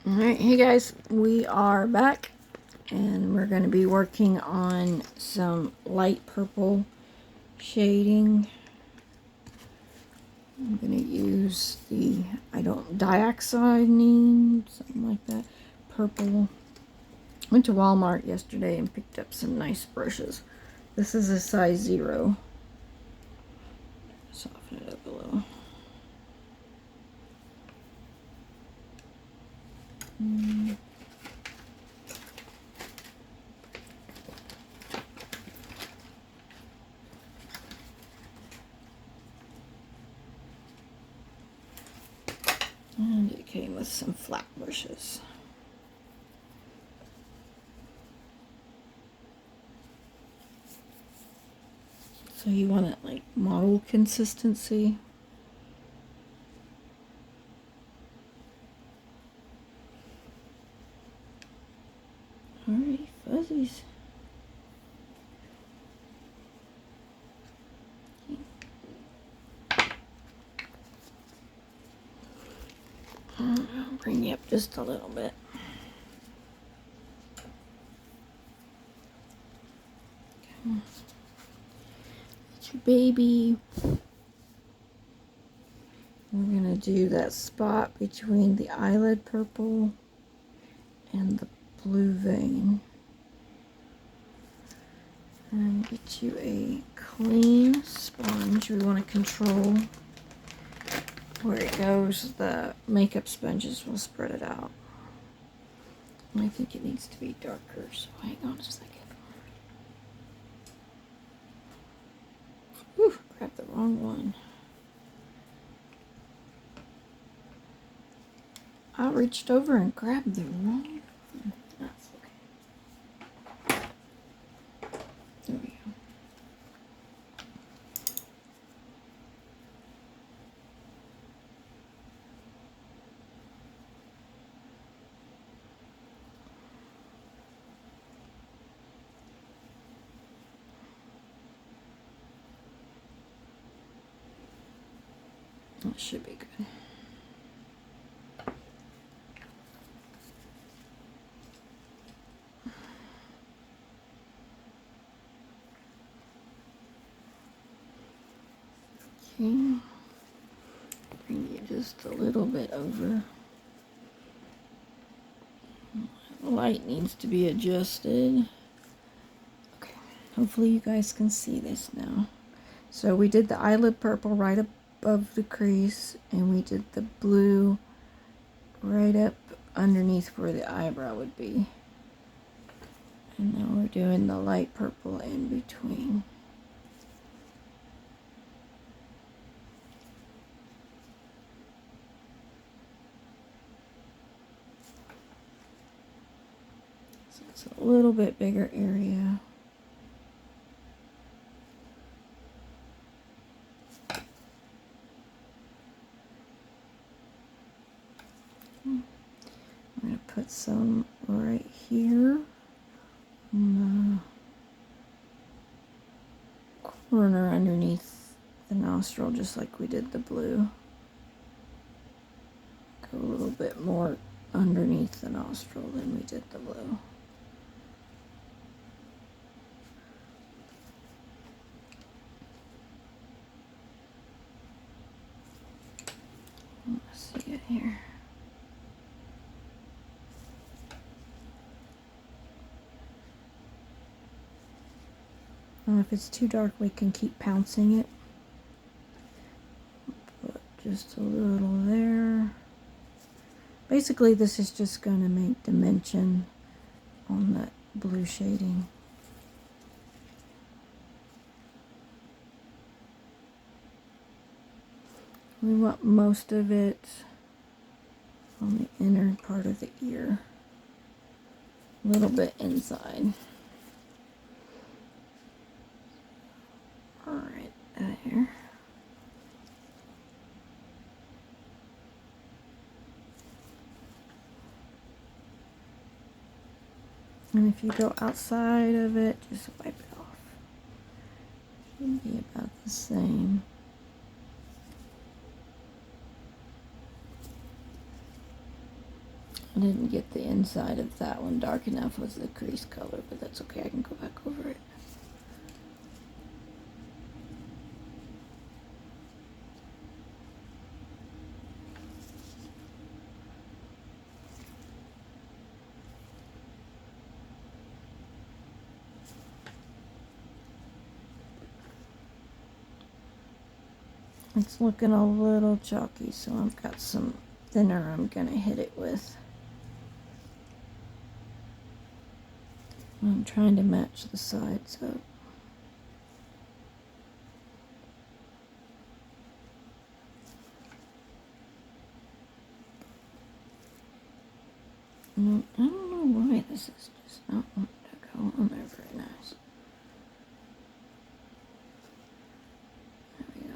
Alright, hey guys, we are back and we're going to be working on some light purple shading. I'm going to use the, dioxazine, something like that, purple. Went to Walmart yesterday and picked up some nice brushes. This is a size 0. Soften it up a little. And it came with some flat brushes. So you want it like model consistency. Alrighty, fuzzies. I'll bring you up just a little bit. Okay. It's your baby. We're going to do that spot between the eyelid purple and the blue vein. And get you a clean sponge. We want to control where it goes. The makeup sponges will spread it out. I think it needs to be darker, so hang on a second. Whew, grabbed the wrong one. I reached over and grabbed the wrong one. That's okay. There we go. That should be good. Okay. Bring you just a little bit over. The light needs to be adjusted. Okay. Hopefully you guys can see this now. So we did the eyelid purple right above the crease, and we did the blue right up underneath where the eyebrow would be. And now we're doing the light purple in between. So it's a little bit bigger area. I'm going to put some right here in the corner underneath the nostril, just like we did the blue. Go a little bit more underneath the nostril than we did the blue. Let's see it here. And if it's too dark, we can keep pouncing it. Put just a little there. Basically, this is just going to make dimension on that blue shading. We want most of it on the inner part of the ear. A little bit inside. Alright, there. And if you go outside of it, just wipe it off. Should be about the same. I didn't get the inside of that one dark enough with the crease color, but that's okay. I can go back over it. It's looking a little chalky, so I've got some thinner I'm going to hit it with. I'm trying to match the sides up. I don't know why this is just not wanting to go on there very nice. There we go.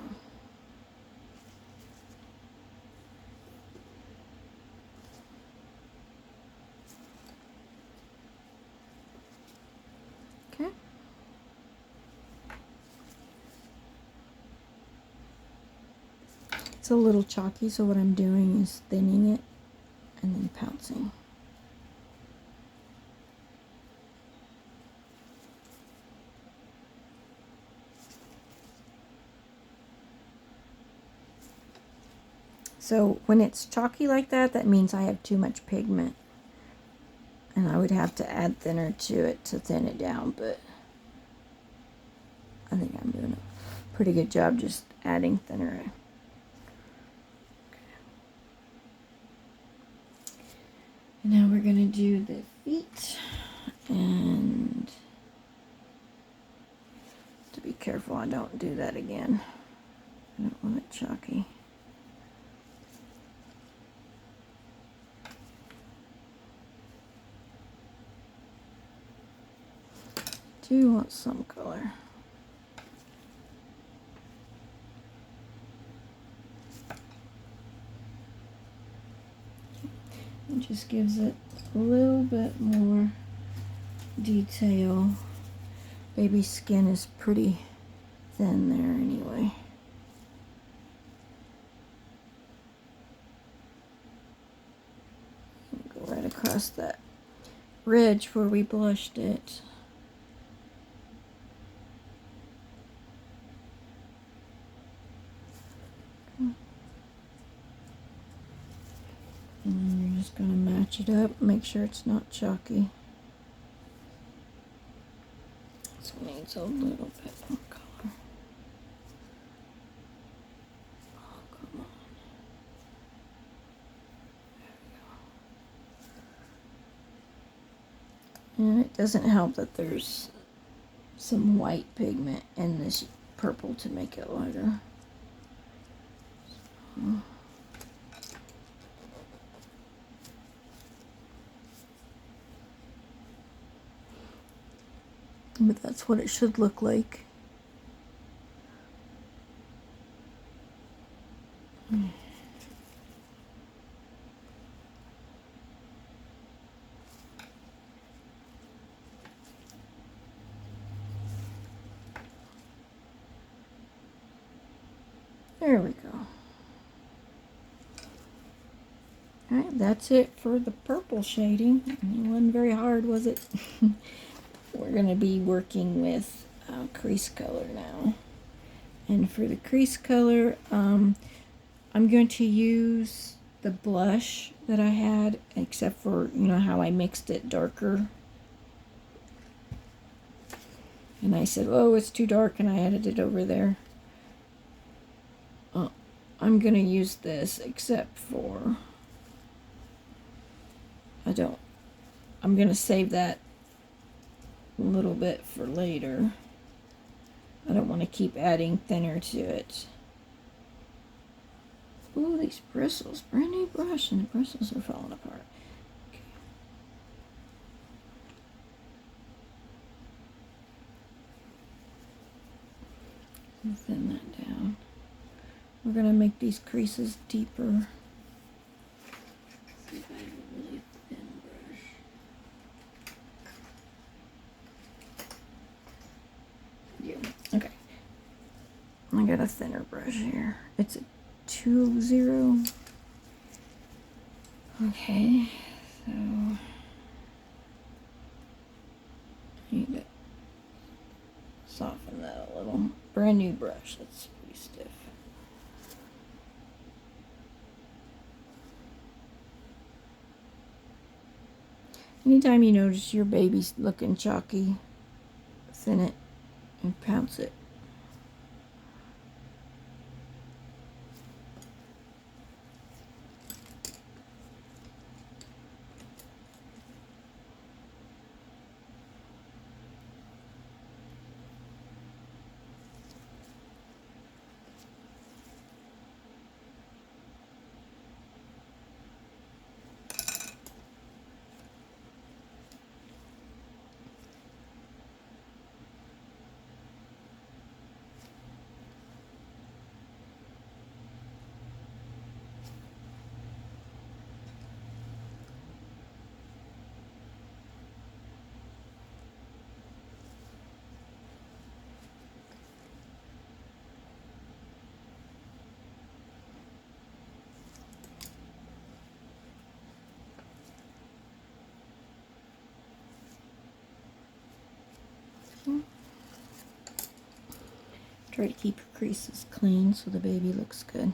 Okay. It's a little chalky, so what I'm doing is thinning it and then pouncing. So when it's chalky like that, that means I have too much pigment. And I would have to add thinner to it to thin it down, but I think I'm doing a pretty good job just adding thinner. Okay. And now we're going to do the feet. And to be careful I don't do that again. I don't want it chalky. Do want some color. It just gives it a little bit more detail. Baby skin is pretty thin there anyway. Go right across that ridge where we blushed it. And then you're just going to match it up, make sure it's not chalky. This one needs a little bit more color. Oh, come on. There we go. And it doesn't help that there's some white pigment in this purple to make it lighter. So. But that's what it should look like. There we go. Alright, that's it for the purple shading. It wasn't very hard, was it? We're going to be working with crease color now. And for the crease color, I'm going to use the blush that I had, except for, you know, how I mixed it darker. And I said, oh, it's too dark, and I added it over there. I'm going to use this, except for, I'm going to save that a little bit for later. I don't want to keep adding thinner to it. Ooh, these bristles. Brand new brush, and the bristles are falling apart. Okay. Thin that down. We're going to make these creases deeper. See if I have a really thin brush. Yeah, okay. I got a thinner brush here. It's a 2-0. Okay, soften that a little. Brand new brush, that's pretty stiff. Anytime you notice your baby's looking chalky, thin it and pounce it. Try to keep your creases clean so the baby looks good.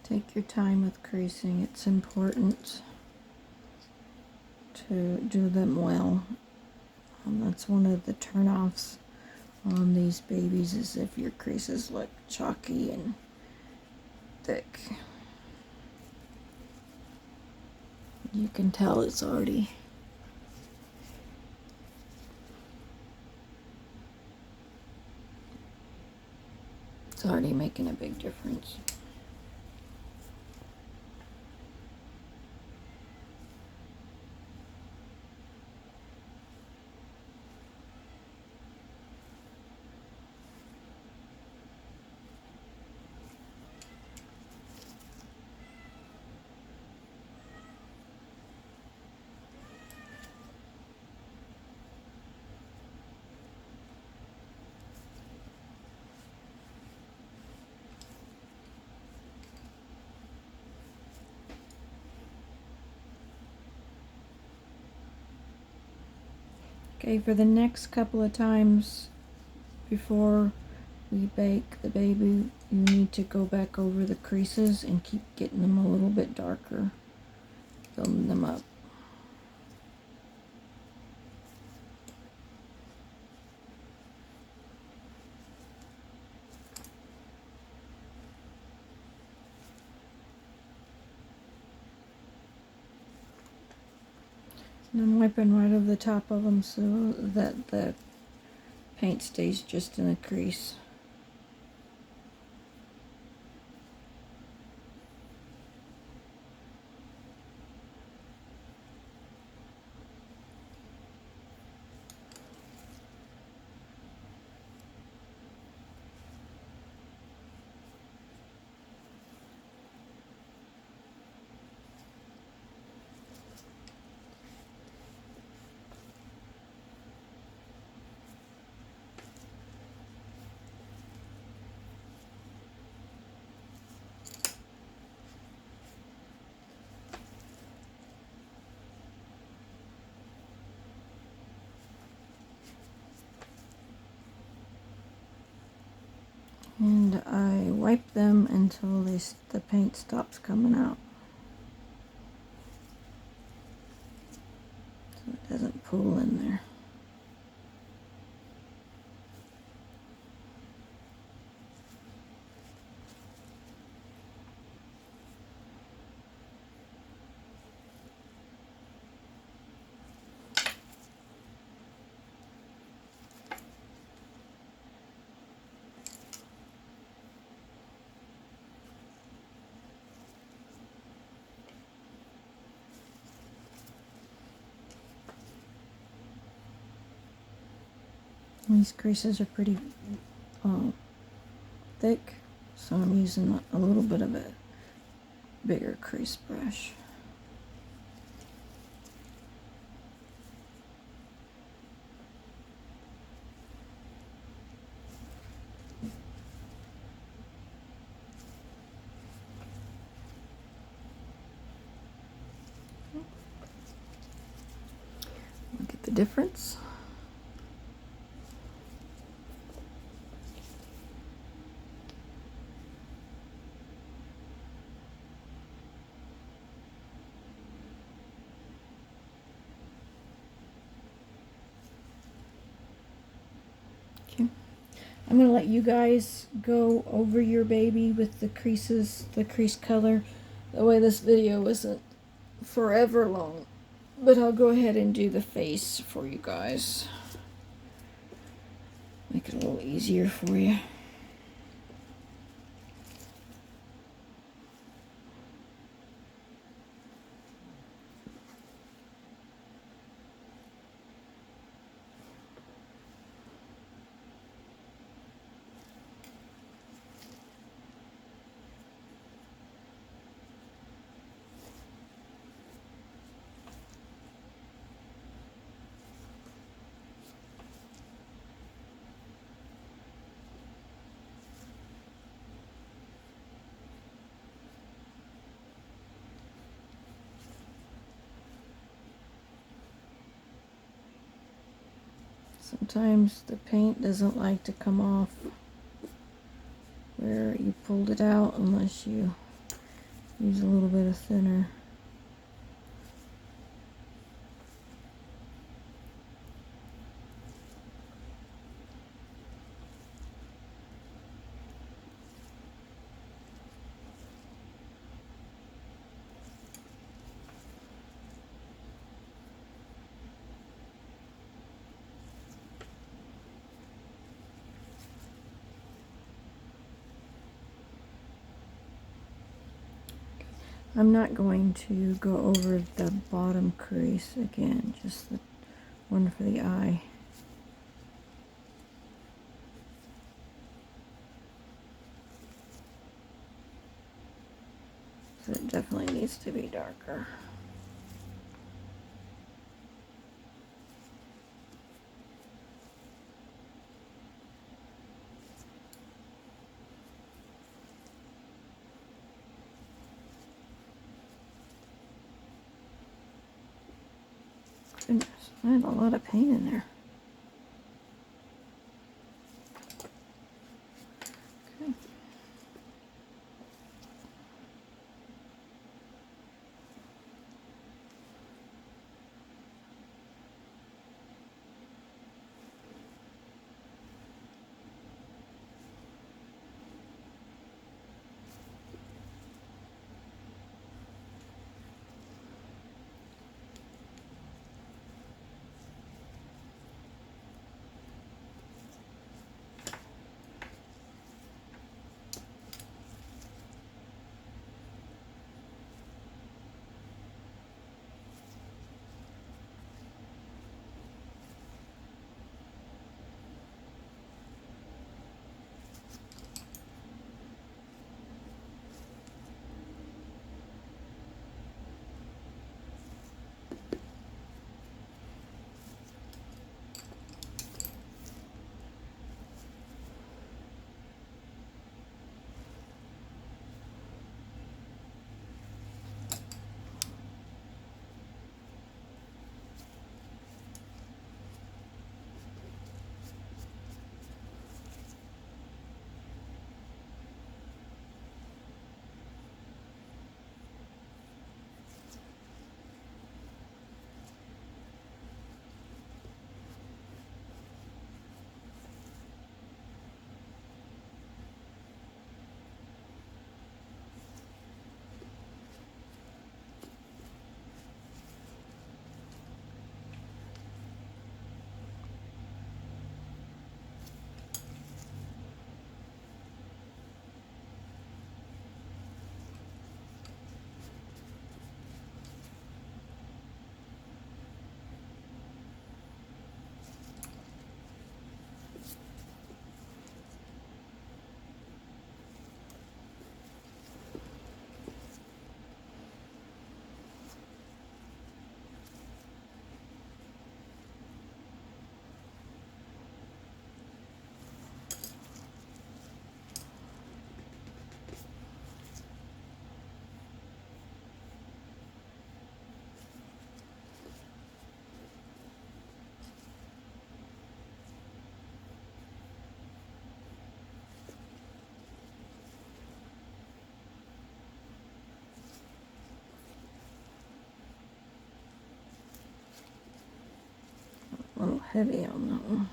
Take your time with creasing. It's important to do them well. That's one of the turn-offs on these babies, is if your creases look chalky and thick. You can tell it's already making a big difference. Okay, for the next couple of times before we bake the baby, you need to go back over the creases and keep getting them a little bit darker, filling them up. And I'm wiping right over the top of them so that the paint stays just in the crease. And I wipe them until the paint stops coming out, so it doesn't pool in there. These creases are pretty thick, so I'm using a little bit of a bigger crease brush. Look at the difference. I'm going to let you guys go over your baby with the creases, the crease color. That way this video isn't forever long. But I'll go ahead and do the face for you guys. Make it a little easier for you. Sometimes the paint doesn't like to come off where you pulled it out unless you use a little bit of thinner. I'm not going to go over the bottom crease again, just the one for the eye. So it definitely needs to be darker. Goodness, I have a lot of paint in there. Okay. heavy on that one.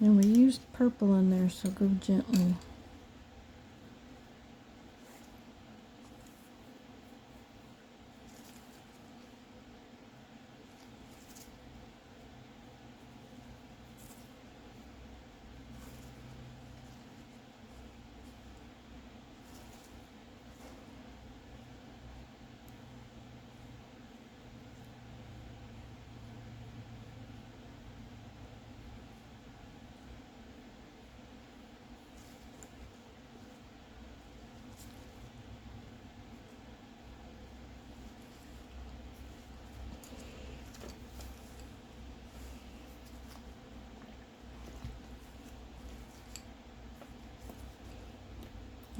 And we used purple in there, so go gently.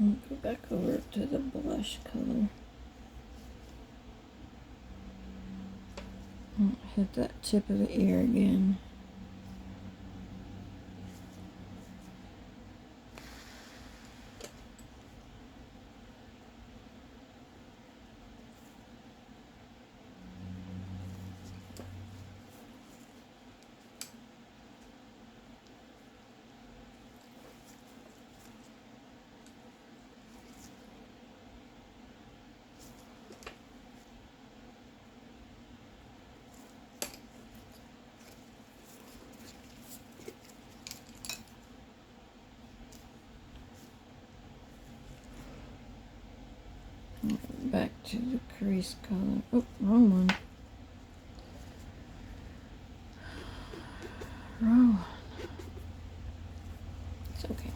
And go back over to the blush color. And hit that tip of the ear again. Back to the crease color. Oh, wrong one. Wrong one. It's okay.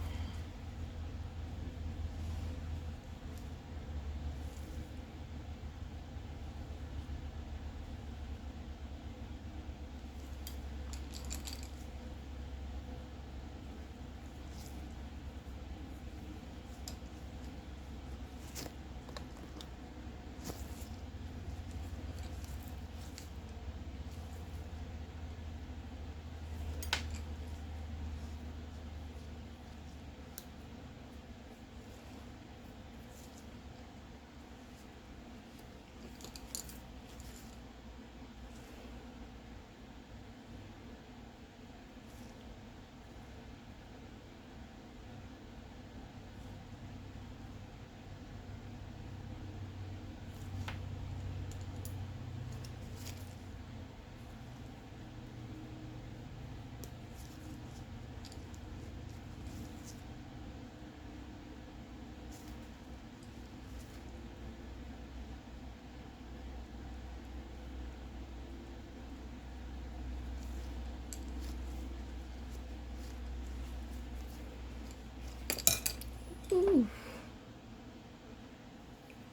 Ooh.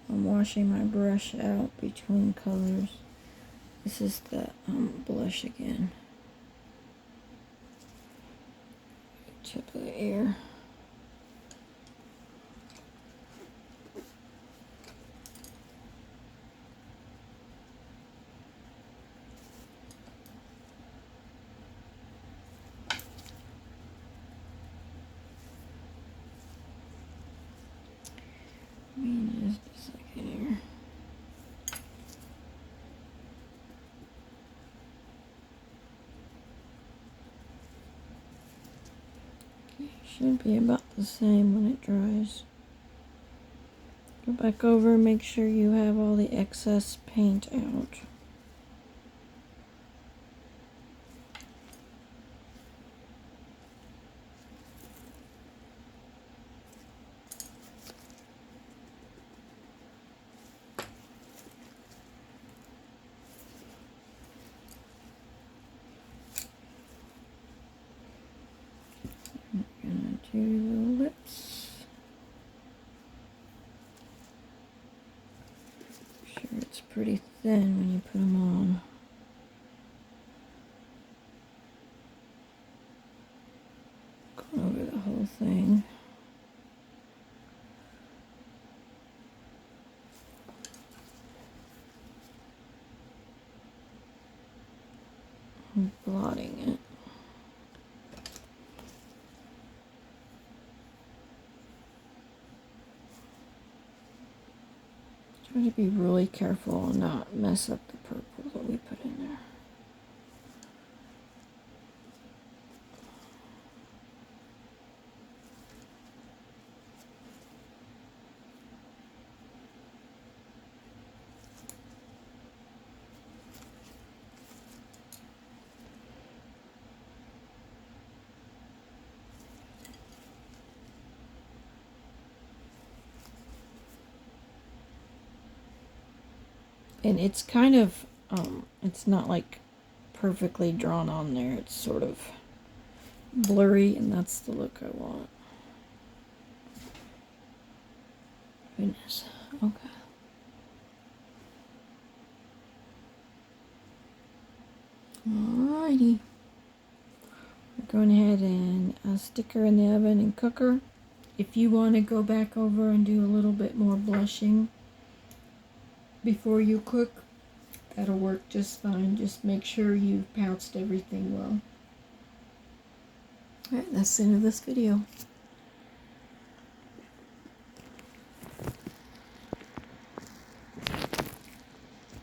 I'm washing my brush out between colors. This is the blush again. Tip of the ear. Just a second here. Okay, should be about the same when it dries. Go back over and make sure you have all the excess paint out. Cutie little lips. Sure, it's pretty thin when you put them on. Going over the whole thing. I'm blotting it. Try to be really careful and not mess up the purple that we put in there. And it's kind of, it's not like perfectly drawn on there. It's sort of blurry, and that's the look I want. Goodness. Okay. Alrighty. We're going ahead and stick her in the oven and cook her. If you want to go back over and do a little bit more blushing before you cook, that'll work just fine. Just make sure you've pounced everything well. Alright, that's the end of this video.